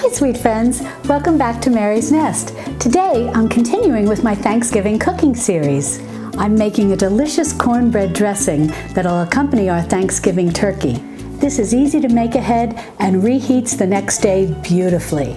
Hi sweet friends, welcome back to Mary's Nest. Today I'm continuing with my Thanksgiving cooking series. I'm making a delicious cornbread dressing that'll accompany our Thanksgiving turkey. This is easy to make ahead and reheats the next day beautifully.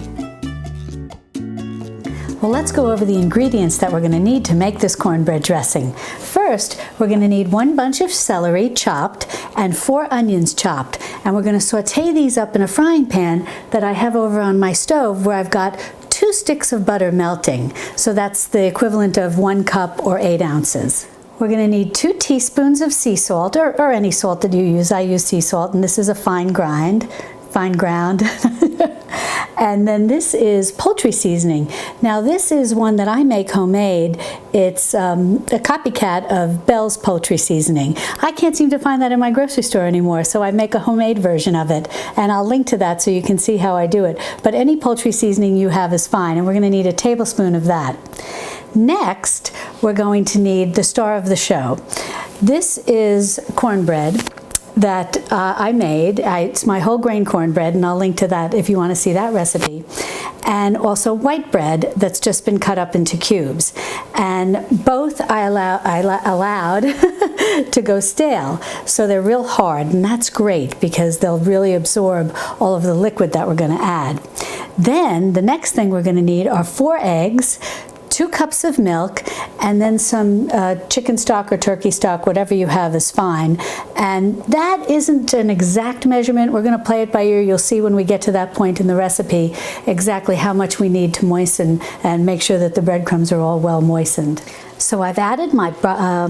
Well, let's go over the ingredients that we're going to need to make this cornbread dressing. First, we're going to need 1 bunch of celery chopped and 4 onions chopped. And we're going to saute these up in a frying pan that I have over on my stove where I've got 2 sticks of butter melting. So that's the equivalent of 1 cup or 8 ounces. We're going to need 2 teaspoons of sea salt or any salt that you use. I use sea salt, and this is a fine ground. And then this is poultry seasoning. Now this is one that I make homemade. It's a copycat of Bell's poultry seasoning. I can't seem to find that in my grocery store anymore, so I make a homemade version of it. And I'll link to that so you can see how I do it. But any poultry seasoning you have is fine, and we're going to need a tablespoon of that. Next, we're going to need the star of the show. This is cornbread that I made. It's my whole grain cornbread, and I'll link to that if you want to see that recipe. And also white bread that's just been cut up into cubes. And both I allowed to go stale, so they're real hard, and that's great because they'll really absorb all of the liquid that we're going to add. Then the next thing we're going to need are 4 eggs, 2 cups of milk, and then some chicken stock or turkey stock, whatever you have is fine. And that isn't an exact measurement. We're going to play it by ear. You'll see when we get to that point in the recipe exactly how much we need to moisten and make sure that the breadcrumbs are all well moistened. So I've added my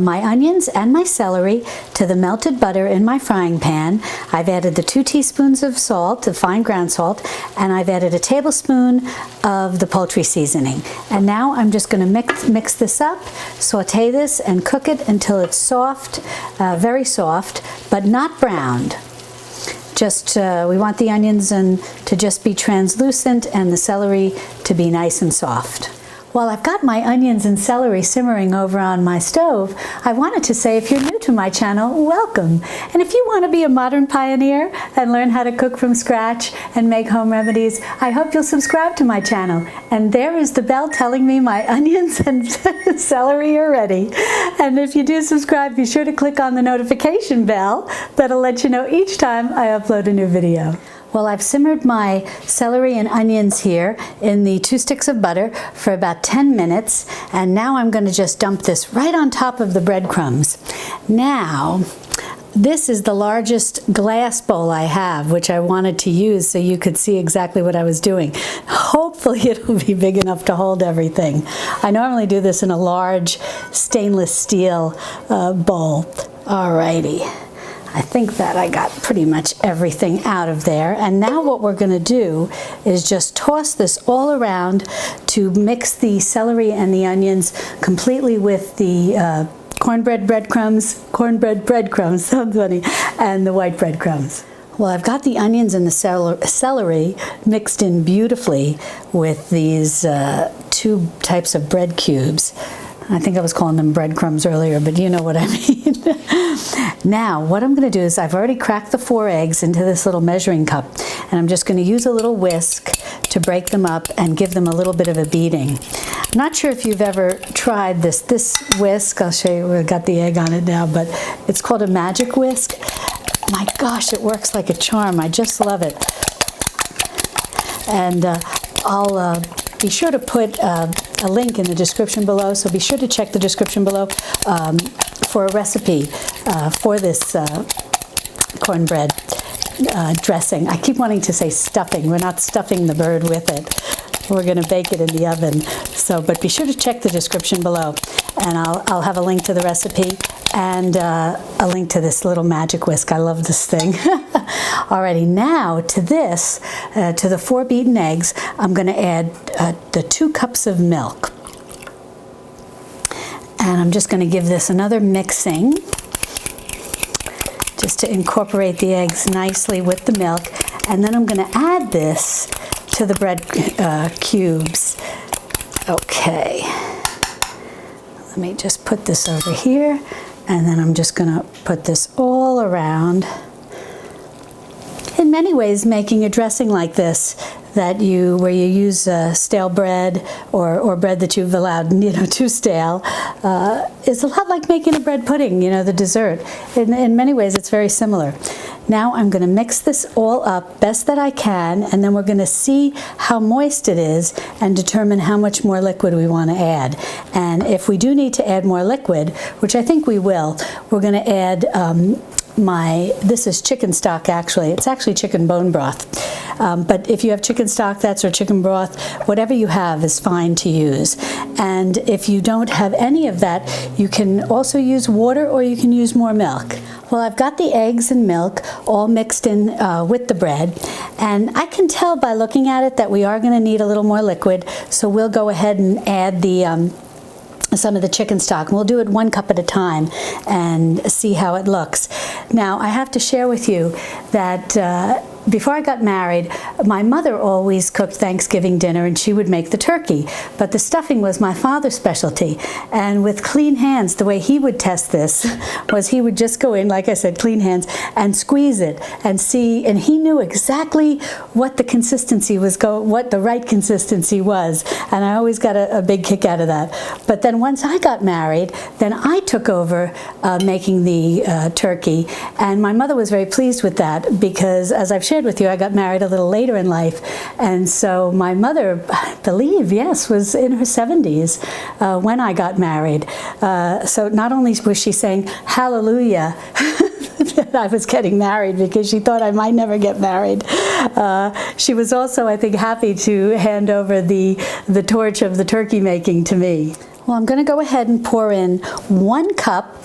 onions and my celery to the melted butter in my frying pan. I've added the 2 teaspoons of salt, of fine ground salt, and I've added a tablespoon of the poultry seasoning. And now I'm just going to mix this up, saute this, and cook it until it's soft, very soft, but not browned. Just we want the onions to just be translucent and the celery to be nice and soft. While I've got my onions and celery simmering over on my stove, I wanted to say if you're new to my channel, welcome. And if you want to be a modern pioneer and learn how to cook from scratch and make home remedies, I hope you'll subscribe to my channel. And there is the bell telling me my onions and celery are ready. And if you do subscribe, be sure to click on the notification bell. That'll let you know each time I upload a new video. Well, I've simmered my celery and onions here in the 2 sticks of butter for about 10 minutes, and now I'm going to just dump this right on top of the breadcrumbs. Now, this is the largest glass bowl I have, which I wanted to use so you could see exactly what I was doing. Hopefully it'll be big enough to hold everything. I normally do this in a large stainless steel bowl. Alrighty. I think that I got pretty much everything out of there. And now what we're going to do is just toss this all around to mix the celery and the onions completely with the cornbread breadcrumbs, sounds funny, and the white breadcrumbs. Well, I've got the onions and the celery mixed in beautifully with these 2 types of bread cubes. I think I was calling them breadcrumbs earlier, but you know what I mean. Now, what I'm going to do is I've already cracked the 4 eggs into this little measuring cup, and I'm just going to use a little whisk to break them up and give them a little bit of a beating. I'm not sure if you've ever tried this whisk. I'll show you, we've got the egg on it now, but it's called a magic whisk. My gosh, it works like a charm. I just love it. And I'll be sure to put a link in the description below, so be sure to check the description below for a recipe for this cornbread dressing. I keep wanting to say stuffing. We're not stuffing the bird with it. We're going to bake it in the oven. So, but be sure to check the description below, and I'll have a link to the recipe and a link to this little magic whisk. I love this thing. Alrighty, now to this, to the 4 beaten eggs, I'm going to add the 2 cups of milk. And I'm just going to give this another mixing, just to incorporate the eggs nicely with the milk. And then I'm going to add this to the bread cubes. Okay. Let me just put this over here, and then I'm just going to put this all around in in many ways, making a dressing like this, where you use stale bread or bread that you've allowed, too stale, is a lot like making a bread pudding, the dessert. In many ways, it's very similar. Now I'm going to mix this all up best that I can, and then we're going to see how moist it is and determine how much more liquid we want to add. And if we do need to add more liquid, which I think we will, we're going to add this is chicken stock actually. It's actually chicken bone broth. But if you have chicken stock, or chicken broth, whatever you have is fine to use. And if you don't have any of that, you can also use water or you can use more milk. Well, I've got the eggs and milk all mixed in with the bread, and I can tell by looking at it that we are going to need a little more liquid, so we'll go ahead and add some of the chicken stock. And we'll do it 1 cup at a time and see how it looks. Now, I have to share with you that before I got married, my mother always cooked Thanksgiving dinner, and she would make the turkey. But the stuffing was my father's specialty. And with clean hands, the way he would test this was he would just go in, like I said, clean hands, and squeeze it and see. And he knew exactly what the consistency was, what the right consistency was. And I always got a big kick out of that. But then once I got married, then I took over making the turkey. And my mother was very pleased with that because, as I've shared with you, I got married a little later in life, and so my mother, I believe, yes, was in her 70s when I got married. So not only was she saying hallelujah that I was getting married because she thought I might never get married, she was also, I think, happy to hand over the torch of the turkey making to me. Well, I'm going to go ahead and pour in 1 cup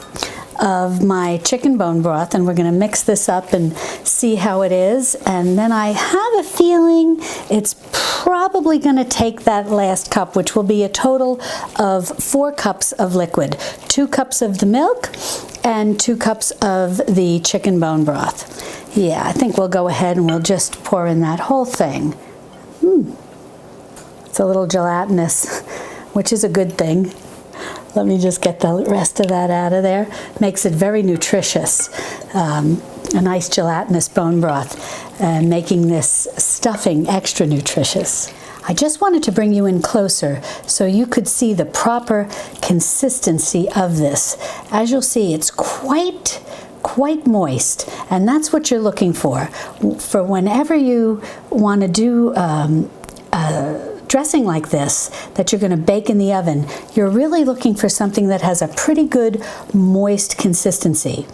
of my chicken bone broth, and we're going to mix this up and see how it is. And then I have a feeling it's probably going to take that last cup, which will be a total of 4 cups of liquid. 2 cups of the milk and 2 cups of the chicken bone broth. Yeah, I think we'll go ahead and we'll just pour in that whole thing. It's a little gelatinous, which is a good thing. Let me just get the rest of that out of there. Makes it very nutritious. A nice gelatinous bone broth, and making this stuffing extra nutritious. I just wanted to bring you in closer so you could see the proper consistency of this. As you'll see, it's quite moist, and that's what you're looking for whenever you want to do dressing like this that you're going to bake in the oven. You're really looking for something that has a pretty good moist consistency.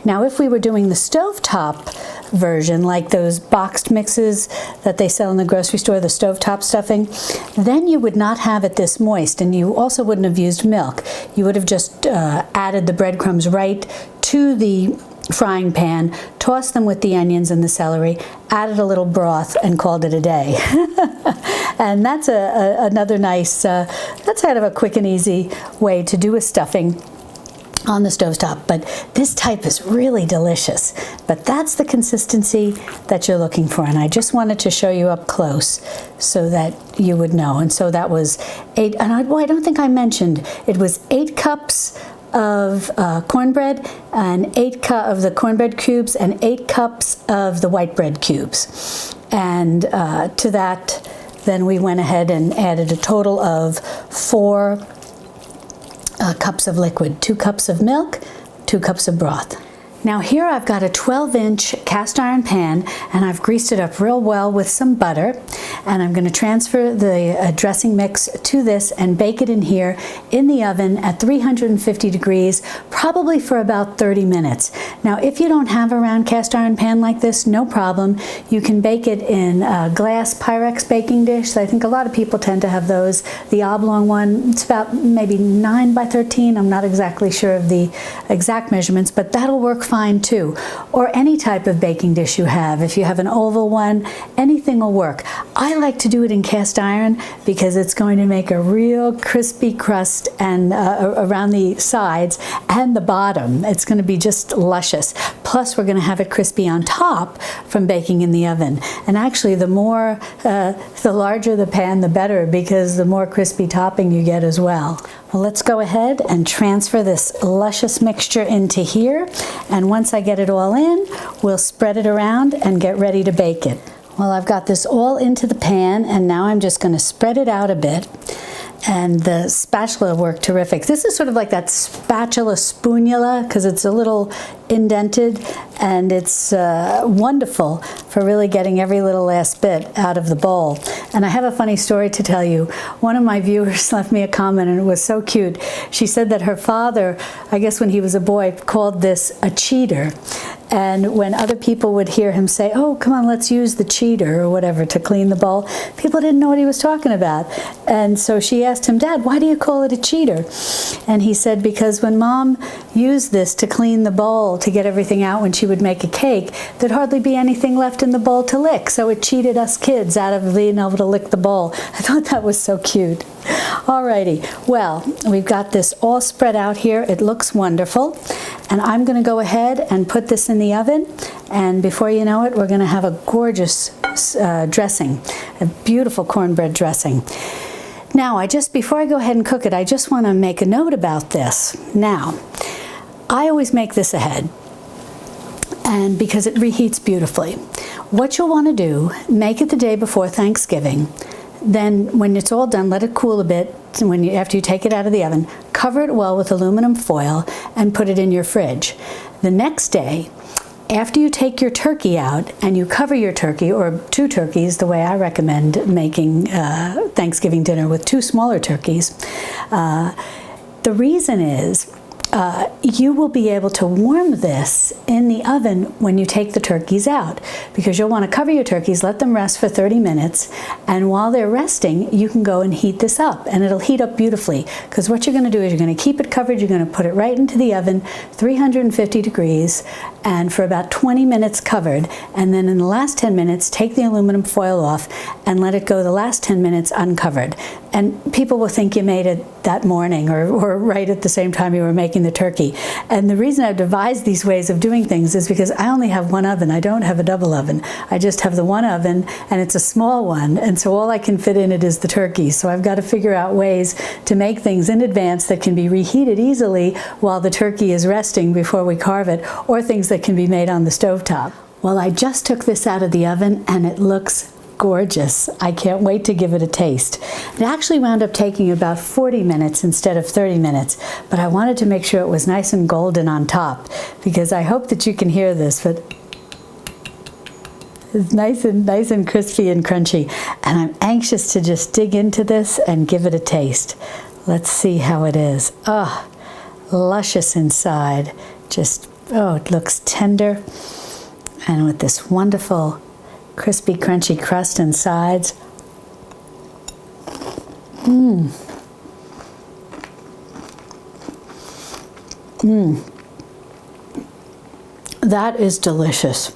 Now, if we were doing the stovetop version, like those boxed mixes that they sell in the grocery store, the stovetop stuffing, then you would not have it this moist, and you also wouldn't have used milk. You would have just added the breadcrumbs right to the frying pan, tossed them with the onions and the celery, added a little broth, and called it a day. And that's another nice, that's kind of a quick and easy way to do a stuffing on the stovetop. But this type is really delicious. But that's the consistency that you're looking for. And I just wanted to show you up close so that you would know. And so that was 8, and I don't think I mentioned, it was 8 cups of cornbread, and 8 cups of the cornbread cubes, and 8 cups of the white bread cubes. And to that, then we went ahead and added a total of 4 cups of liquid, 2 cups of milk, 2 cups of broth. Now here I've got a 12-inch cast iron pan, and I've greased it up real well with some butter, and I'm going to transfer the dressing mix to this and bake it in here in the oven at 350 degrees, probably for about 30 minutes. Now, if you don't have a round cast iron pan like this, no problem. You can bake it in a glass Pyrex baking dish. I think a lot of people tend to have those. The oblong one, it's about maybe 9 by 13. I'm not exactly sure of the exact measurements, but that'll work fine too. Or any type of baking dish you have. If you have an oval one, anything will work. I like to do it in cast iron because it's going to make a real crispy crust and around the sides and the bottom. It's going to be just luscious. plus we're going to have it crispy on top from baking in the oven. And actually, the larger the pan, the better, because the more crispy topping you get as well. Well, let's go ahead and transfer this luscious mixture into here. And once I get it all in, we'll spread it around and get ready to bake it. Well, I've got this all into the pan, and now I'm just going to spread it out a bit. And the spatula worked terrific. This is sort of like that spatula spoonula, because it's a little indented, and it's wonderful for really getting every little last bit out of the bowl. And I have a funny story to tell you. One of my viewers left me a comment, and it was so cute. She said that her father, I guess when he was a boy, called this a cheater. And when other people would hear him say, "Oh, come on, let's use the cheater," or whatever, to clean the bowl, people didn't know what he was talking about. And so she asked him, "Dad, why do you call it a cheater?" And he said, "Because when Mom used this to clean the bowl, to get everything out when she would make a cake, there'd hardly be anything left in the bowl to lick. So it cheated us kids out of being able to lick the bowl." I thought that was so cute. Alrighty, well, we've got this all spread out here. It looks wonderful. And I'm going to go ahead and put this in the oven. And before you know it, we're going to have a gorgeous dressing, a beautiful cornbread dressing. Now, before I go ahead and cook it, I just want to make a note about this. Now, I always make this ahead, and because it reheats beautifully. What you'll want to do, make it the day before Thanksgiving. Then when it's all done, let it cool a bit. After you take it out of the oven, cover it well with aluminum foil and put it in your fridge. The next day, after you take your turkey out and you cover your turkey, or 2 turkeys, the way I recommend making Thanksgiving dinner, with 2 smaller turkeys, the reason is you will be able to warm this in the oven when you take the turkeys out, because you'll want to cover your turkeys, let them rest for 30 minutes, and while they're resting, you can go and heat this up, and it'll heat up beautifully. Because what you're going to do is you're going to keep it covered, you're going to put it right into the oven, 350 degrees, and for about 20 minutes covered, and then in the last 10 minutes, take the aluminum foil off and let it go the last 10 minutes uncovered. And people will think you made it that morning, or right at the same time you were making the turkey. And the reason I've devised these ways of doing things is because I only have one oven. I don't have a double oven. I just have the one oven, and it's a small one, and so all I can fit in it is the turkey. So I've got to figure out ways to make things in advance that can be reheated easily while the turkey is resting before we carve it, or things that can be made on the stovetop. Well, I just took this out of the oven, and it looks gorgeous. I can't wait to give it a taste. It actually wound up taking about 40 minutes instead of 30 minutes, but I wanted to make sure it was nice and golden on top, because I hope that you can hear this, but it's nice and crispy and crunchy, and I'm anxious to just dig into this and give it a taste. Let's see how it is. Oh, luscious inside. Oh, it looks tender, and with this wonderful crispy, crunchy crust and sides. That is delicious.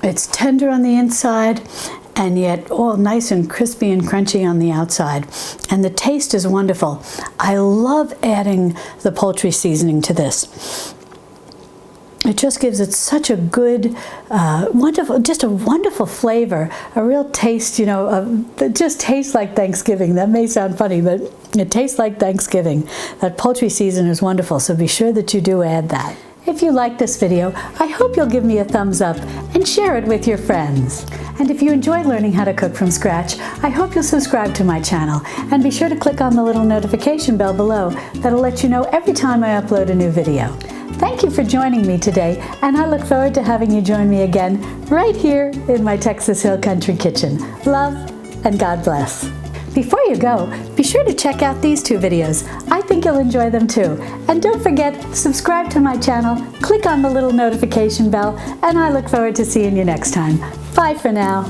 It's tender on the inside, and yet all nice and crispy and crunchy on the outside. And the taste is wonderful. I love adding the poultry seasoning to this. It just gives it such a good, just a wonderful flavor, a real taste, it just tastes like Thanksgiving. That may sound funny, but it tastes like Thanksgiving. That poultry seasoning is wonderful, so be sure that you do add that. If you like this video, I hope you'll give me a thumbs up and share it with your friends. And if you enjoyed learning how to cook from scratch, I hope you'll subscribe to my channel, and be sure to click on the little notification bell below. That'll let you know every time I upload a new video. Thank you for joining me today, and I look forward to having you join me again right here in my Texas Hill Country kitchen. Love and God bless. Before you go, be sure to check out these 2 videos. I think you'll enjoy them too. And don't forget, subscribe to my channel, click on the little notification bell, and I look forward to seeing you next time. Bye for now.